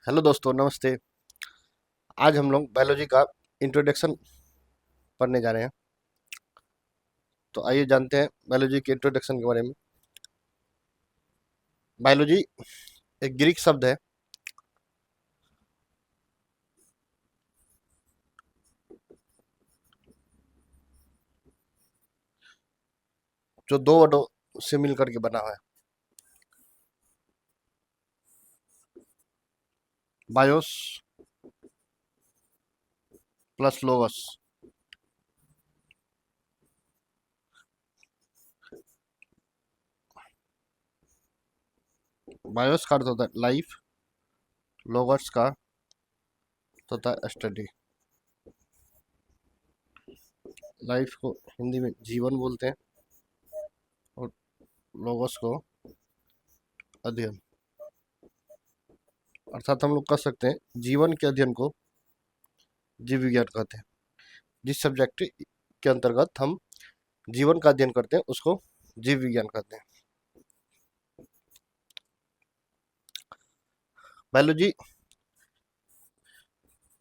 Hello दोस्तों, नमस्ते। आज हम लोग बायोलॉजी का इंट्रोडक्शन पढ़ने जा रहे हैं। तो आइए जानते हैं बायोलॉजी के इंट्रोडक्शन के बारे में। बायोलॉजी एक ग्रीक शब्द है जो दो वर्डों से मिलकर के बना हुआ है। BIOS plus लोगस। बायोस का अर्थ होता है लाइफ, लोगस का अर्थ होता है स्टडी। लाइफ को हिंदी में जीवन बोलते हैं और लोगस को अध्ययन। अर्थात हम लोग कह सकते हैं जीवन के अध्ययन को जीव विज्ञान कहते हैं। जिस सब्जेक्ट के अंतर्गत हम जीवन का अध्ययन करते हैं उसको जीव विज्ञान कहते हैं। बायोलॉजी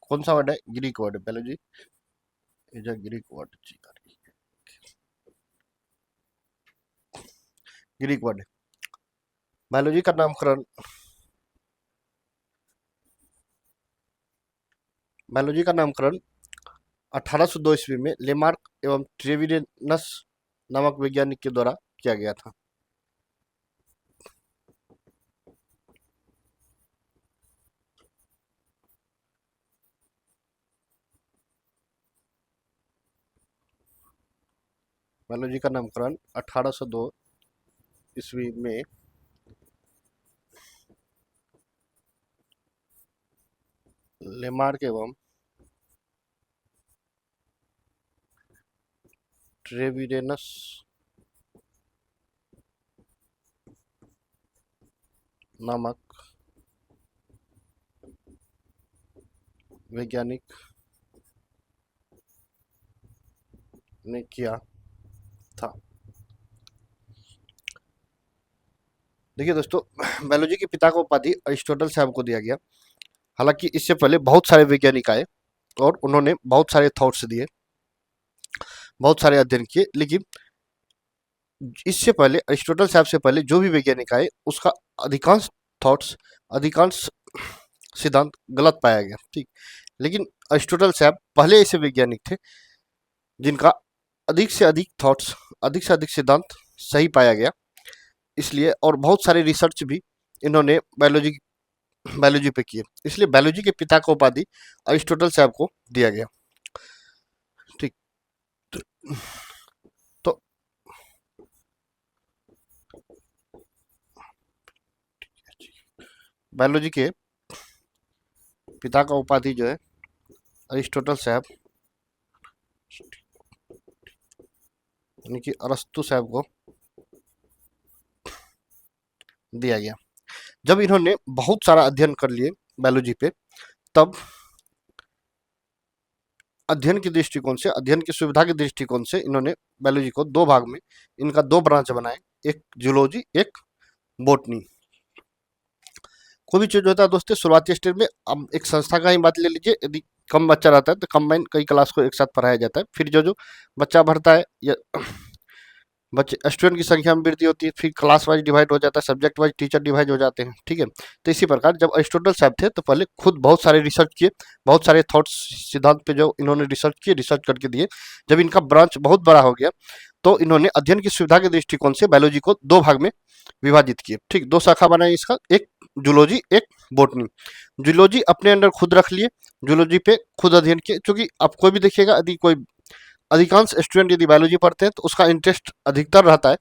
कौन सा वर्ड है? ग्रीक वर्ड है। Biology is a Greek word. Greek word है। बायोलॉजी का नामकरण बायोलॉजी का नामकरण 1802 ईस्वी में लेमार्क एवं ट्रेविडेनस नामक वैज्ञानिक के द्वारा किया गया था। बायोलॉजी का नामकरण 1802 ईस्वी में लेमार्क एवं ट्रेविडेनस नामक वैज्ञानिक ने किया था। देखिए दोस्तों, बायोलॉजी के पिता का उपाधि अरिस्टोटल साहब को दिया गया। हालांकि इससे पहले बहुत सारे वैज्ञानिक आए और उन्होंने बहुत सारे थॉट्स दिए, बहुत सारे अध्ययन किए, लेकिन इससे पहले अरिस्टोटल साहब से पहले जो भी वैज्ञानिक आए उसका अधिकांश थॉट्स, अधिकांश सिद्धांत गलत पाया गया। ठीक, लेकिन अरिस्टोटल साहब पहले ऐसे वैज्ञानिक थे जिनका अधिक से अधिक थॉट्स, अधिक से अधिक सिद्धांत सही पाया गया। इसलिए और बहुत सारे रिसर्च भी इन्होंने बायोलॉजी बायोलॉजी पे किए, इसलिए बायोलॉजी के पिता का उपाधि अरिस्टोटल साहब को दिया गया। ठीक, तो बायोलॉजी के पिता का उपाधि जो है अरिस्टोटल साहब यानी कि अरस्तु साहब को दिया गया। जब इन्होंने बहुत सारा अध्ययन कर लिए बायोलॉजी पे, तब अध्ययन के दृष्टिकोण से, अध्ययन की सुविधा के दृष्टिकोण से इन्होंने बायोलॉजी को दो भाग में, इनका दो ब्रांच बनाए, एक जूलॉजी, एक बोटनी। कोई भी चीज होता है दोस्तों शुरुआती स्टेज में, अब एक संस्था का ही बात ले लीजिए, यदि कम बच्चा रहता है तो कंबाइन कई क्लास को एक साथ पढ़ाया जाता है। फिर जो जो बच्चा बढ़ता है या बच्चे स्टूडेंट की संख्या में वृद्धि होती है, फिर क्लास वाइज डिवाइड हो जाता है, सब्जेक्ट वाइज टीचर डिवाइड हो जाते हैं। ठीक है, तो इसी प्रकार जब अरिस्टोटल साहब थे तो पहले खुद बहुत सारे रिसर्च किए, बहुत सारे थॉट्स, सिद्धांत पे जो इन्होंने रिसर्च किए, रिसर्च करके दिए। जब इनका ब्रांच बहुत बड़ा हो गया तो इन्होंने अध्ययन की सुविधा के दृष्टिकोण से बायोलॉजी को दो भाग में विभाजित किए। ठीक, दो शाखा बनाई इसका, एक जूलॉजी, एक बोटनी। जूलॉजी अपने अंदर खुद रख लिए, जूलॉजी पे खुद अध्ययन किए, क्योंकि आप कोई भी देखिएगा, यदि कोई अधिकांश स्टूडेंट यदि बायोलॉजी पढ़ते हैं तो उसका इंटरेस्ट अधिकतर रहता है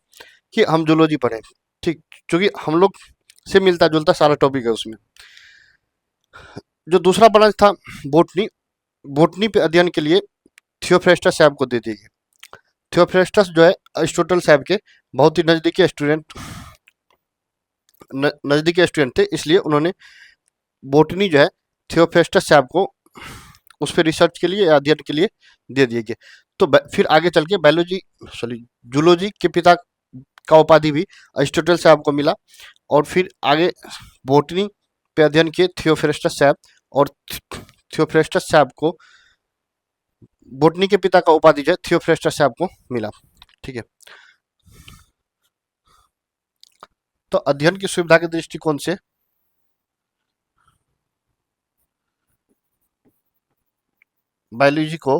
कि हम जूलॉजी पढ़ें। ठीक, क्योंकि हम लोग से मिलता जुलता सारा टॉपिक है उसमें। जो दूसरा ब्रांच था बोटनी, बोटनी पे अध्ययन के लिए थियोफ्रेस्टस साहब को दे दी गई। थियोफ्रेस्टस जो है अरिस्टोटल साहब के बहुत ही नजदीकी स्टूडेंट थे, इसलिए उन्होंने बोटनी जो है थियोफ्रेस्टस साहब को उस पर रिसर्च के लिए, अध्ययन के लिए दे दिए गए। तो फिर आगे चल के बायोलॉजी, सॉरी, जूलॉजी के पिता का उपाधि भी अरिस्टोटल साहब को मिला, और फिर आगे बोटनी पे अध्ययन किए थियोफ्रेस्टस सैप, और थियोफ्रेस्टस सैप को बोटनी के पिता का उपाधि जो है थियोफ्रेस्टस सैप को मिला। ठीक है, तो अध्ययन की सुविधा के दृष्टिकोण से बायोलॉजी को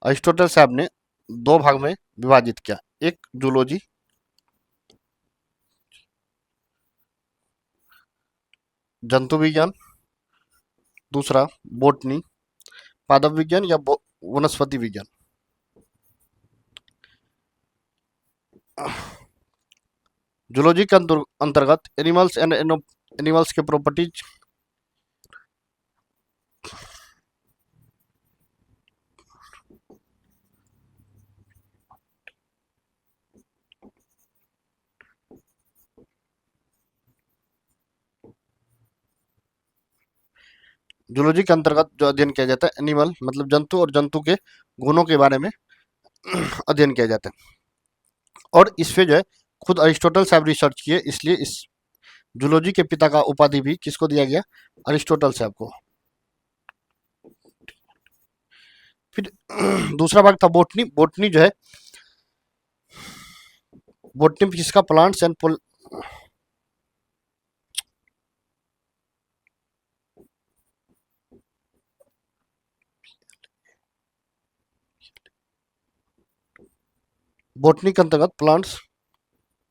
अरिस्टोटल साहब ने दो भाग में विभाजित किया, एक जूलॉजी, जंतु विज्ञान, दूसरा बोटनी, पादप विज्ञान या वनस्पति विज्ञान। जूलॉजी के अंतर्गत एनिमल्स एंड एनिमल्स के प्रॉपर्टीज, जूलॉजी के अंतर्गत जो अध्ययन किया जाता है एनिमल मतलब जंतु और जंतु के गुणों के बारे में अध्ययन किया जाता है, और इस पे जो है खुद अरिस्टोटल साहब रिसर्च किए, इसलिए इस जूलॉजी के पिता का उपाधि भी किसको दिया गया, अरिस्टोटल साहब को। फिर दूसरा भाग था बोटनी। बोटनी जो है, बोटनी में किसका, प्लांट्स एंड बोटनी के अंतर्गत plants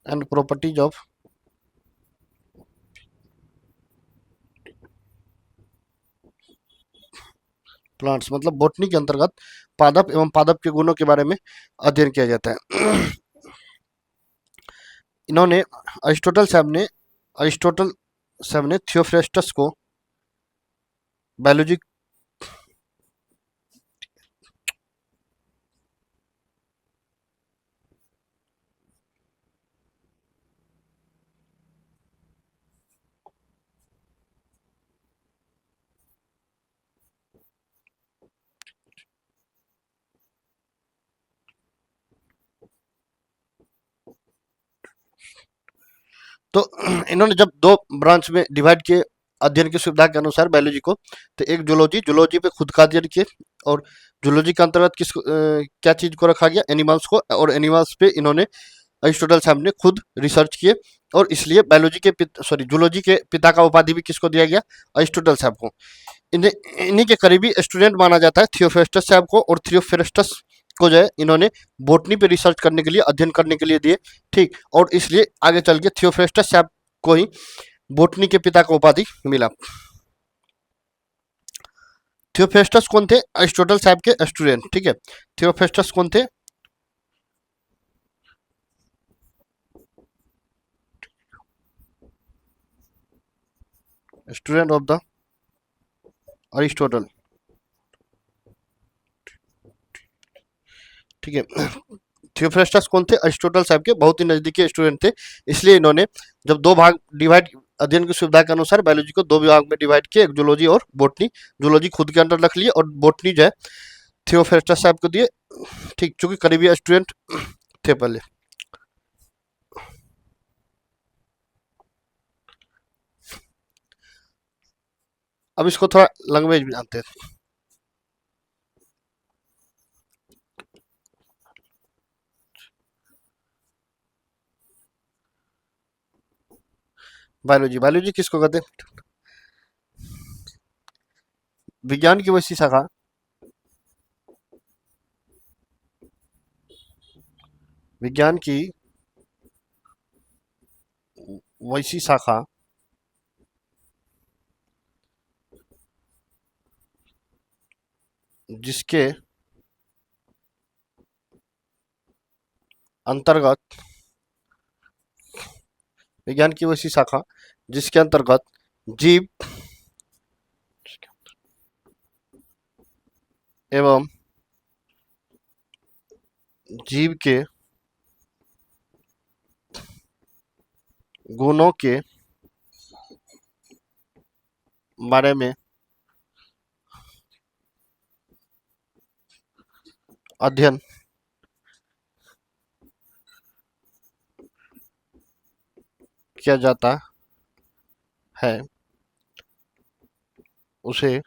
and properties of plants मतलब बोटनी के अंतर्गत पादप एवं पादप के गुणों के बारे में अध्ययन किया जाता है। इन्होंने अरिस्टोटल साहब ने थियोफ्रेस्टस को बायोलॉजी, तो इन्होंने जब दो ब्रांच में डिवाइड किए अध्ययन की सुविधा के अनुसार बायोलॉजी को, तो एक जूलॉजी, जूलॉजी पे खुद का अध्ययन किए, और जूलॉजी के अंतर्गत क्या चीज को रखा गया, एनिमल्स को, और एनिमल्स पे इन्होंने अरिस्टोटल साहब ने खुद रिसर्च किए, और इसलिए बायोलॉजी के जूलॉजी के पिता का उपाधि भी किसको दिया गया, अरिस्टोटल साहब को। इन्हें इन्हीं के करीबी स्टूडेंट माना जाता है थियोफ्रेस्टस साहब को, और थियोफ्रेस्टस को जो है इन्होंने बोटनी पे रिसर्च करने के लिए, अध्ययन करने के लिए दिए। ठीक, और इसलिए आगे चल के थियोफ्रेस्टस साहब को ही बोटनी के पिता का उपाधि मिला। थियोफ्रेस्टस कौन थे, अरिस्टोटल साहब के स्टूडेंट। ठीक है, थियोफ्रेस्टस कौन थे, स्टूडेंट ऑफ द अरिस्टोटल। ठीक है, थियोफ्रेस्टस कौन थे, अरिस्टोटल साहब के बहुत ही नजदीकी स्टूडेंट थे, इसलिए इन्होंने जब दो भाग डिवाइड, अध्ययन की सुविधा के अनुसार बायोलॉजी को दो विभाग में डिवाइड किए, एक जूलॉजी और बोटनी। जूलॉजी खुद के अंडर रख लिए, और बोटनी जो है थियोफ्रेस्टस साहब को दिए। ठीक, चूंकि करीबी स्टूडेंट थे पहले। अब इसको थोड़ा लैंग्वेज में जानते हैं। बायोलॉजी, बायोलॉजी किसको कहते हैं, विज्ञान की वैसी शाखा, विज्ञान की वैसी शाखा जिसके अंतर्गत, विज्ञान की वैसी शाखा जिसके अंतर्गत जीव एवं जीव के गुणों के बारे में अध्ययन किया जाता है, उसे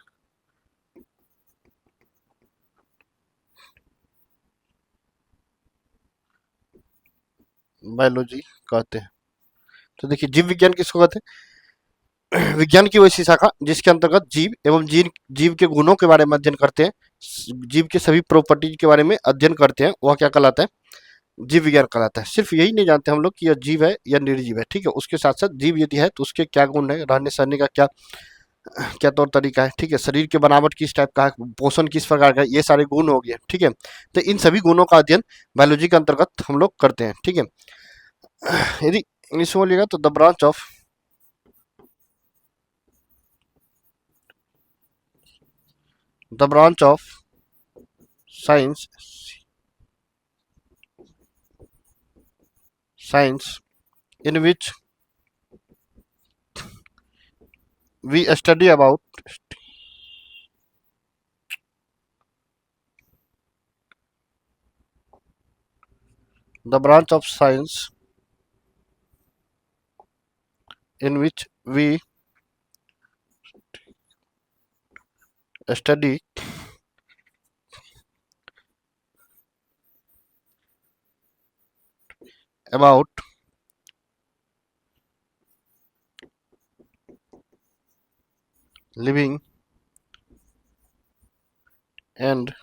बायोलॉजी कहते हैं। तो देखिए जीव विज्ञान किसको कहते हैं? विज्ञान की वैसी शाखा जिसके अंतर्गत जीव एवं जीव के गुणों के बारे में अध्ययन करते हैं, जीव के सभी प्रॉपर्टीज के बारे में अध्ययन करते हैं, वह क्या कहलाता है? जीव विज्ञान कहलाता है। सिर्फ यही नहीं जानते हम लोग कि यह जीव है या निर्जीव है, ठीक है, उसके साथ साथ जीव यदि है तो उसके क्या गुण है, रहने सहने का क्या क्या तौर तरीका है, ठीक है, शरीर के बनावट किस टाइप का है, पोषण किस प्रकार का है, ये सारे गुण हो गए, ठीक है। तो इन सभी गुणों का अध्ययन बायोलॉजी के अंतर्गत हम लोग करते हैं, ठीक है। यदि इंग्लिश में बोलिएगा तो the branch of science science in which we study about the branch of science in which we study about living and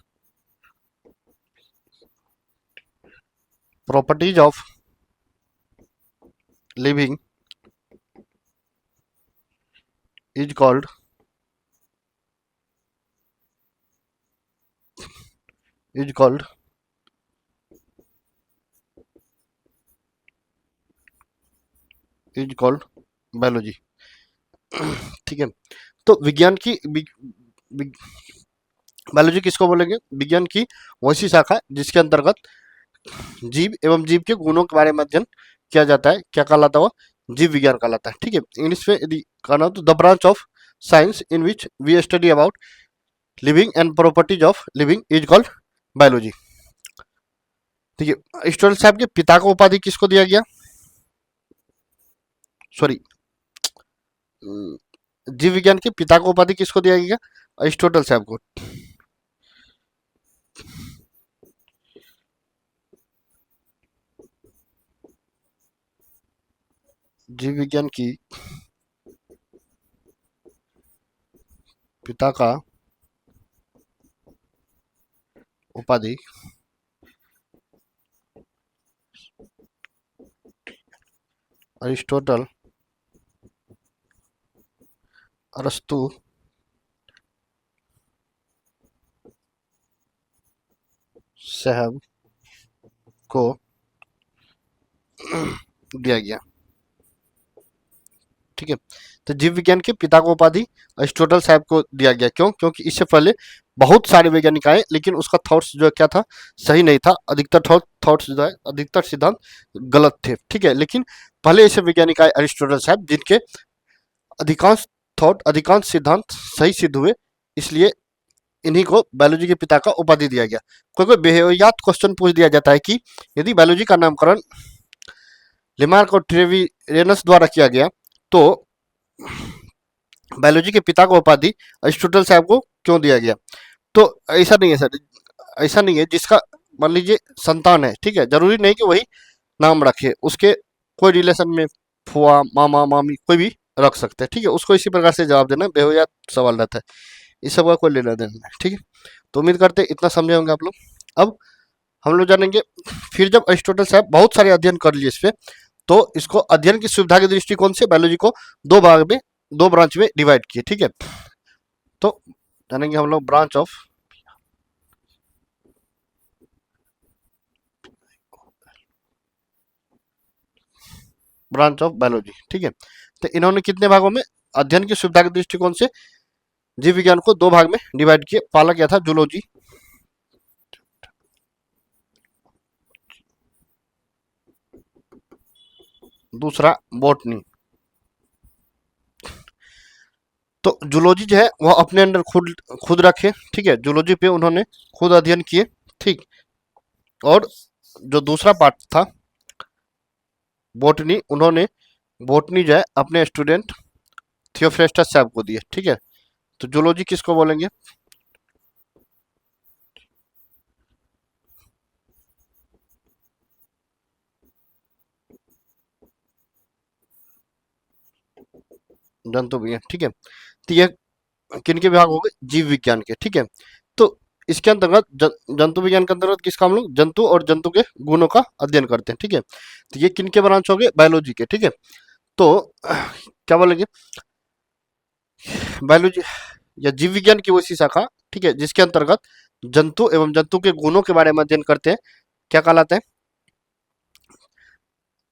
properties of living is called is called is called biology, ठीक है। तो विज्ञान की biology किसको बोलेंगे? विज्ञान की वैसी शाखा जिसके अंतर्गत जीव एवं जीव के गुणों के बारे में अध्ययन किया जाता है, क्या कहलाता है? वो जीव विज्ञान कहलाता है, ठीक है। इंग्लिश में यदि कहना हो तो the branch of science in which we study about living and properties of living is called biology, ठीक है। अरिस्टोटल साहब के पिता को उपाधि किसको दिया गया? सॉरी, जीव विज्ञान के पिता को उपाधि किसको दिया गया? अरिस्टोटल साहब को। जीव विज्ञान की पिता का उपाधि अरिस्टोटल अरस्तु साहब को दिया गया, ठीक है। तो जीव विज्ञान के पिता को उपाधि अरिस्टोटल साहब को दिया गया, क्यों? क्योंकि इससे पहले बहुत सारे वैज्ञानिक आए लेकिन उसका थॉट्स जो है क्या था, सही नहीं था। अधिकतर थॉट्स जो है, अधिकतर सिद्धांत गलत थे, ठीक है। लेकिन पहले ऐसे वैज्ञानिक आए अरिस्टोटल साहब जिनके अधिकांश अधिकांश सिद्धांत सही सिद्ध हुए, इसलिए इन्हीं को बायोलॉजी के पिता का उपाधि दिया गया। कोई बेहयात क्वेश्चन पूछ दिया जाता है कि यदि बायोलॉजी का नामकरण लेमार्क और ट्रेवियनस द्वारा किया गया तो बायोलॉजी के पिता को उपाधि अरिस्टोटल साहब को क्यों दिया गया? तो ऐसा नहीं है सर, ऐसा नहीं है। जिसका मान लीजिए संतान है, ठीक है, जरूरी नहीं कि वही नाम रखे, उसके कोई रिलेशन में फुआ मामा मामी कोई भी रख सकते हैं, ठीक है। उसको इसी प्रकार से जवाब देना बेहयात सवाल रहता है, इस सब का कोई लेना देना नहीं, ठीक है। तो उम्मीद करते हैं इतना समझे होंगे आप लोग। अब हम लोग जानेंगे फिर जब अरिस्टोटल साहब बहुत सारे अध्ययन कर लिए इस पे, तो इसको अध्ययन की सुविधा के दृष्टिकोण से बायोलॉजी को दो ब्रांच में डिवाइड किए, ठीक है। तो जानेंगे हम लोग ब्रांच ऑफ बायोलॉजी, ठीक है। तो इन्होंने कितने भागों में अध्ययन की सुविधा के दृष्टिकोण से जीव विज्ञान को दो भाग में डिवाइड किए? पहला क्या था? जूलॉजी, दूसरा बॉटनी। तो जूलॉजी जो है वह अपने अंदर खुद रखे, ठीक है, जूलॉजी पे उन्होंने खुद अध्ययन किए, ठीक। और जो दूसरा पार्ट था बॉटनी, उन्होंने बॉटनी जो है अपने स्टूडेंट थियोफ्रेस्टस साहब को दिए, ठीक है। तो जूलॉजी किसको बोलेंगे? जंतु विज्ञान, ठीक है। तो ये किन के विभाग हो गए? जीव विज्ञान के, ठीक है। तो इसके अंतर्गत जंतु विज्ञान के अंतर्गत किसका हम लोग जंतु और जंतु के गुणों का अध्ययन करते हैं, ठीक है। तो ये किन के ब्रांच हो गए? बायोलॉजी के, ठीक है। तो क्या बोलेंगे? बायोलॉजी या जीव विज्ञान की वैसी शाखा, ठीक है, जिसके अंतर्गत जंतु एवं जंतु के गुणों के बारे में अध्ययन करते हैं, क्या कहलाता है?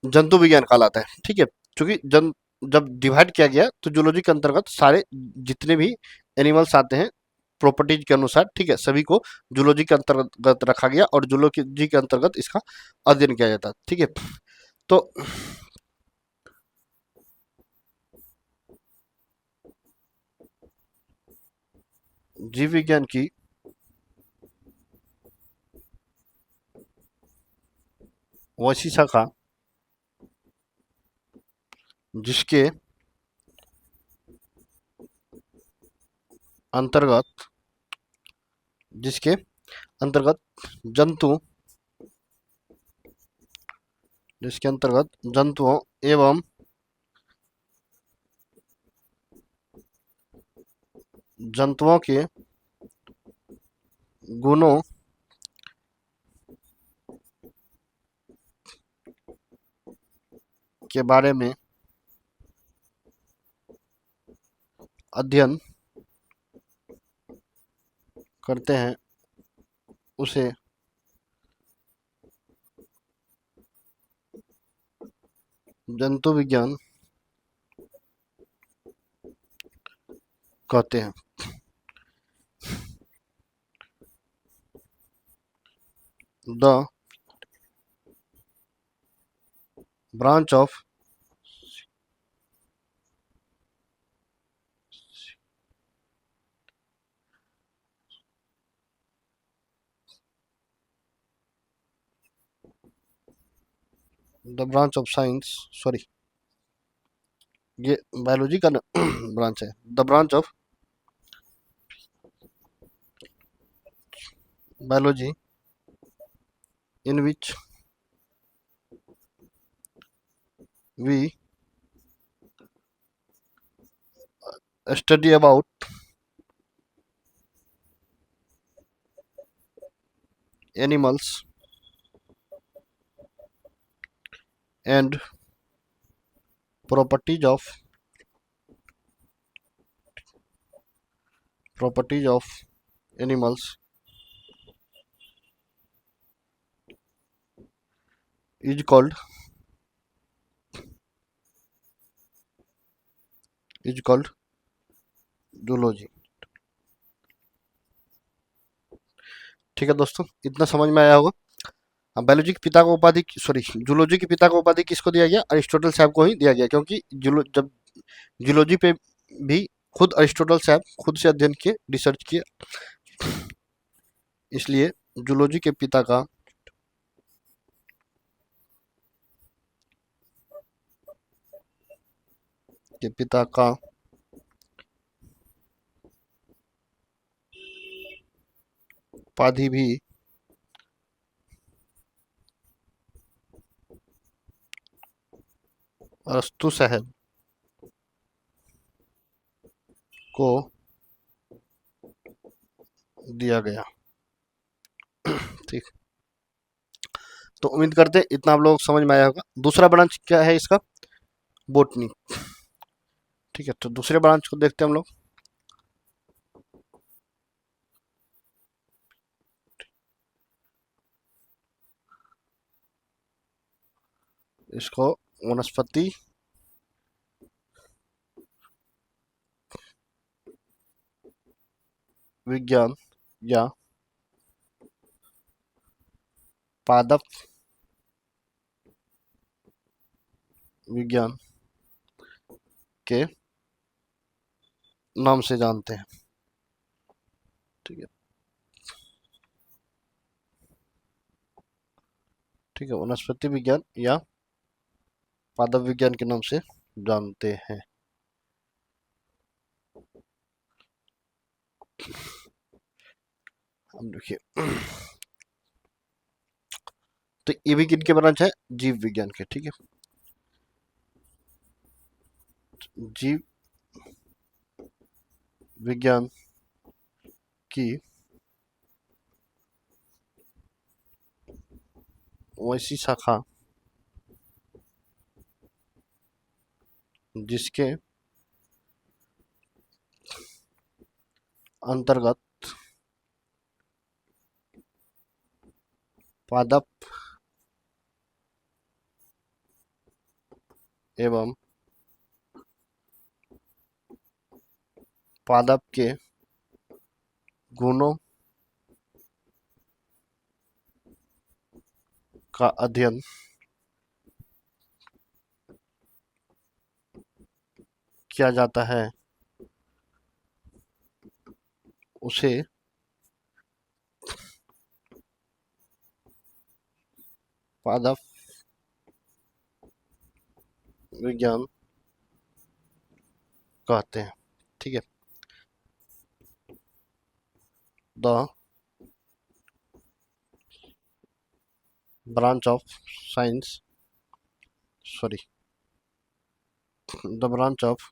जंतु विज्ञान कहलाता है, ठीक है। क्योंकि जब डिवाइड किया गया तो जूलॉजी के अंतर्गत सारे जितने भी एनिमल्स आते हैं प्रॉपर्टीज के अनुसार, ठीक है, सभी को जूलॉजी के अंतर्गत रखा गया और जूलॉजी के अंतर्गत इसका अध्ययन किया जाता है, ठीक है। तो जीव विज्ञान की वैसी शाखा जिसके अंतर्गत जिसके अंतर्गत जंतु जिसके अंतर्गत जंतुओं एवं जंतुओं के गुणों के बारे में अध्ययन करते हैं उसे जंतु विज्ञान कहते हैं। The branch of the branch of science, sorry, ये बायोलॉजी का ब्रांच है। The branch of biology in which we study about animals and properties of animals is called zoology. ठीक है दोस्तों, इतना समझ में आया होगा। अब बायोलॉजी के पिता को उपाधि, सॉरी, जूलॉजी के पिता को उपाधि किसको दिया गया? अरिस्टोटल साहब को ही दिया गया, क्योंकि जब जूलॉजी पे भी खुद अरिस्टोटल साहब खुद से अध्ययन किए, रिसर्च किए, इसलिए जूलॉजी के पिता का उपाधि भी अरस्तु साहब को दिया गया। ठीक, तो उम्मीद करते हैं इतना आप लोग समझ में आया होगा। दूसरा ब्रांच क्या है इसका? बोटनी। ठीक है, तो दूसरे ब्रांच को देखते हैं हम लोग। इसको वनस्पति विज्ञान या पादप विज्ञान के नाम से जानते हैं। ठीक है, ठीक है, वनस्पति विज्ञान या पादप विज्ञान के नाम से जानते हैं। अब देखिए, तो ये भी किनके ब्रांच है? जीव विज्ञान के। ठीक है, जीव विज्ञान की वैसी शाखा जिसके अंतर्गत पादप एवं पादप के गुणों का अध्ययन किया जाता है, उसे पादप विज्ञान कहते हैं। ठीक है, the branch of science, sorry, the branch of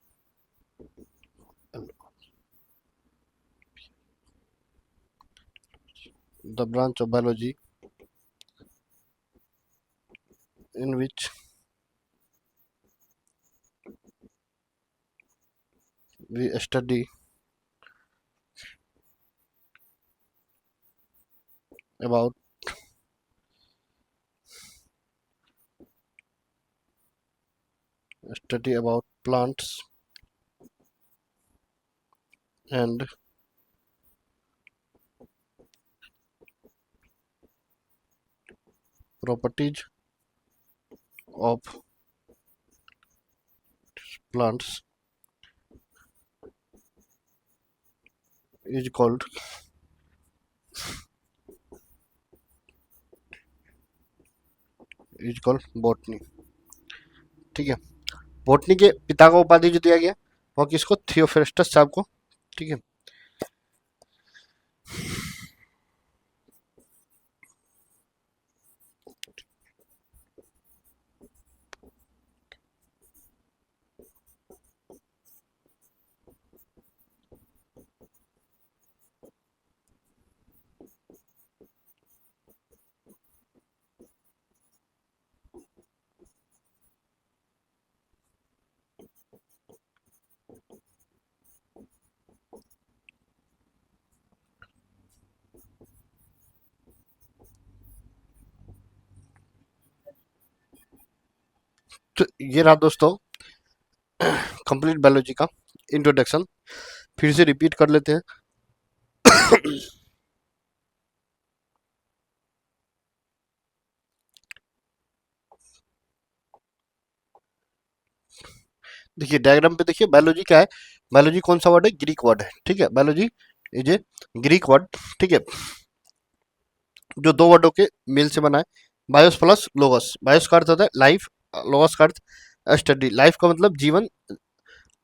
the branch of biology in which we about study about plants and properties of plants is called botany। ठीक है, बॉटनी के पिता का उपाधि जो दिया गया वो किसको? थियोफ्रेस्टस साहब को। ठीक है, तो ये रहा दोस्तों कंप्लीट बायोलॉजी का इंट्रोडक्शन। फिर से रिपीट कर लेते हैं। देखिए डायग्राम पे, देखिए बायोलॉजी क्या है? बायोलॉजी कौन सा वर्ड है? ग्रीक वर्ड है। ठीक है, biology is a Greek word. ठीक है, जो दो वर्डों के मेल से बना है, बायोस प्लस लोगस। बायोस का अर्थ होता है लाइफ, लोगस का अर्थ स्टडी। लाइफ का मतलब जीवन,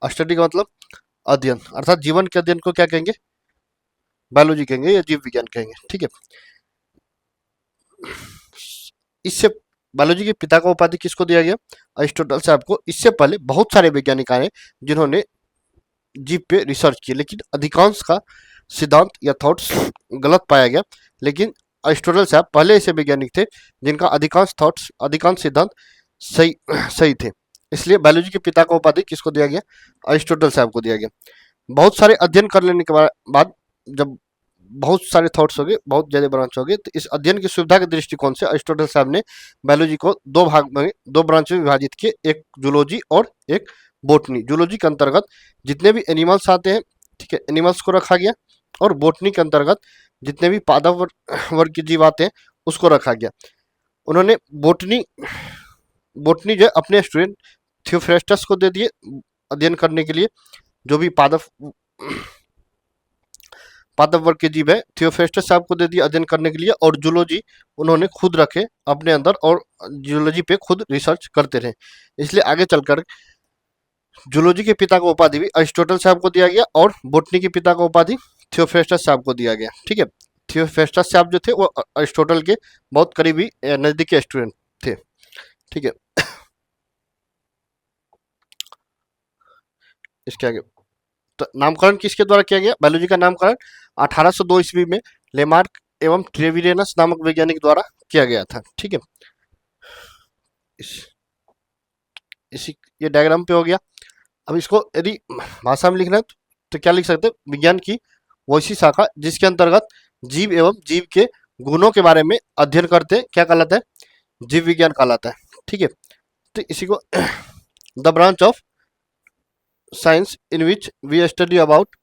स्टडी का मतलब अध्ययन, अर्थात जीवन के अध्ययन को क्या कहेंगे? बायोलॉजी कहेंगे या जीव विज्ञान कहेंगे। ठीक है, इससे बायोलॉजी के पिता का उपाधि किसको दिया गया? अरिस्टोटल साहब को। इससे पहले बहुत सारे वैज्ञानिक आए जिन्होंने जीव पे रिसर्च की, लेकिन अधिकांश का सिद्धांत या थॉट्स गलत पाया गया। लेकिन अरिस्टोटल साहब पहले ऐसे वैज्ञानिक थे जिनका अधिकांश थॉट्स, अधिकांश सिद्धांत सही सही थे। इसलिए बायोलॉजी के पिता का उपाधि किसको दिया गया? अरिस्टोटल साहब को दिया गया। बहुत सारे अध्ययन कर लेने के बाद जब बहुत सारे थॉट्स हो गए, बहुत ज़्यादा ब्रांच हो गए, तो इस अध्ययन की सुविधा के दृष्टिकोण से अरिस्टोटल साहब ने बायोलॉजी को दो भाग में, दो ब्रांच में विभाजित किए, एक जूलॉजी और एक बोटनी। जूलॉजी के अंतर्गत जितने भी एनिमल्स आते हैं, ठीक है, एनिमल्स को रखा गया, और बोटनी के अंतर्गत जितने भी पादप वर्ग के जीव आते हैं उसको रखा गया। उन्होंने बोटनी बोटनी जो है अपने स्टूडेंट थियोफ्रेस्टस को दे दिए अध्ययन करने के लिए, जो भी पादप वर्ग के जीव है थियोफ्रेस्टस साहब को दे दिया अध्ययन करने के लिए, और जूलॉजी उन्होंने खुद रखे अपने अंदर और जूलॉजी पे खुद रिसर्च करते रहे। इसलिए आगे चलकर जूलॉजी के पिता का उपाधि भी अरिस्टोटल साहब को दिया गया और बोटनी के पिता का उपाधि थियोफ्रेस्टस साहब को दिया गया। ठीक है, थियोफेस्टस साहब जो थे वो अरिस्टोटल के बहुत करीबी नज़दीकी स्टूडेंट थे। ठीक है, इसके आगे तो नामकरण किसके द्वारा किया गया? बायोलॉजी का नामकरण 1802 ईस्वी में लेमार्क एवं ट्रेविरेनस नामक वैज्ञानिक द्वारा किया गया था। ठीक है, इस इसी ये डायग्राम पे हो गया। अब इसको यदि भाषा में लिखना है तो क्या लिख सकते हैं? विज्ञान की वैसी शाखा जिसके अंतर्गत जीव एवं जीव के गुणों के बारे में अध्ययन करते हैं, क्या कहलाता है? जीव विज्ञान कहलाता है। ठीक है, तो इसी को the branch of science in which we study about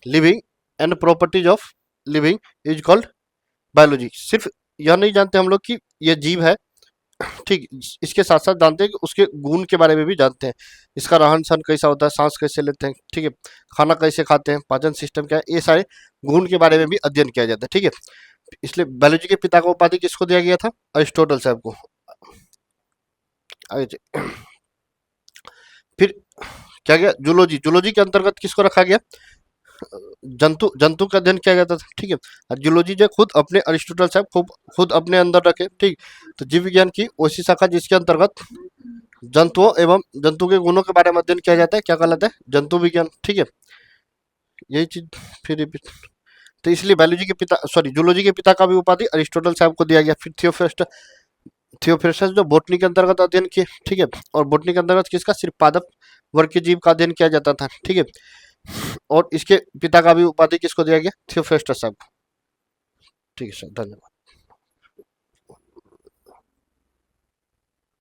living and properties of living is called biology. सिर्फ यह नहीं जानते हम लोग कि यह जीव है, ठीक, इसके साथ साथ जानते हैं कि उसके गुण के बारे में भी जानते हैं, इसका रहन सहन कैसा होता है, सांस कैसे लेते हैं, ठीक है, खाना कैसे खाते हैं, पाचन सिस्टम क्या है, ये सारे गुण के बारे में भी अध्ययन किया जाता है। ठीक है, इसलिए बायोलॉजी के पिता का उपाधि किसको दिया गया था? अरिस्टोटल साहब को। आगे फिर क्या गया? जूलॉजी। जूलॉजी के अंतर्गत किसको रखा गया? जंतु जंतु का अध्ययन किया जाता था। ठीक है, और जूलॉजी जो खुद अपने अरिस्टोटल साहब खुद अपने अंदर रखे। ठीक, तो जीव विज्ञान की वैसी शाखा जिसके अंतर्गत जंतुओं एवं जंतु के गुणों के बारे में अध्ययन किया जाता है, क्या कहलाता है? जंतु विज्ञान। ठीक है, यही चीज फिर तो इसलिए बायोलॉजी के पिता, सॉरी, जूलॉजी के पिता का भी उपाधि अरिस्टोटल साहब को दिया गया। फिर थियोफ्रेस्टस जो बोटनी के अंतर्गत अध्ययन किए। ठीक है, और बोटनी के अंतर्गत किसका? सिर्फ पादप वर्ग के जीव का अध्ययन किया जाता था। ठीक है, और इसके पिता का भी उपाधि किसको दिया गया? थियोफ्रेस्टस साहब को। ठीक है सर, धन्यवाद।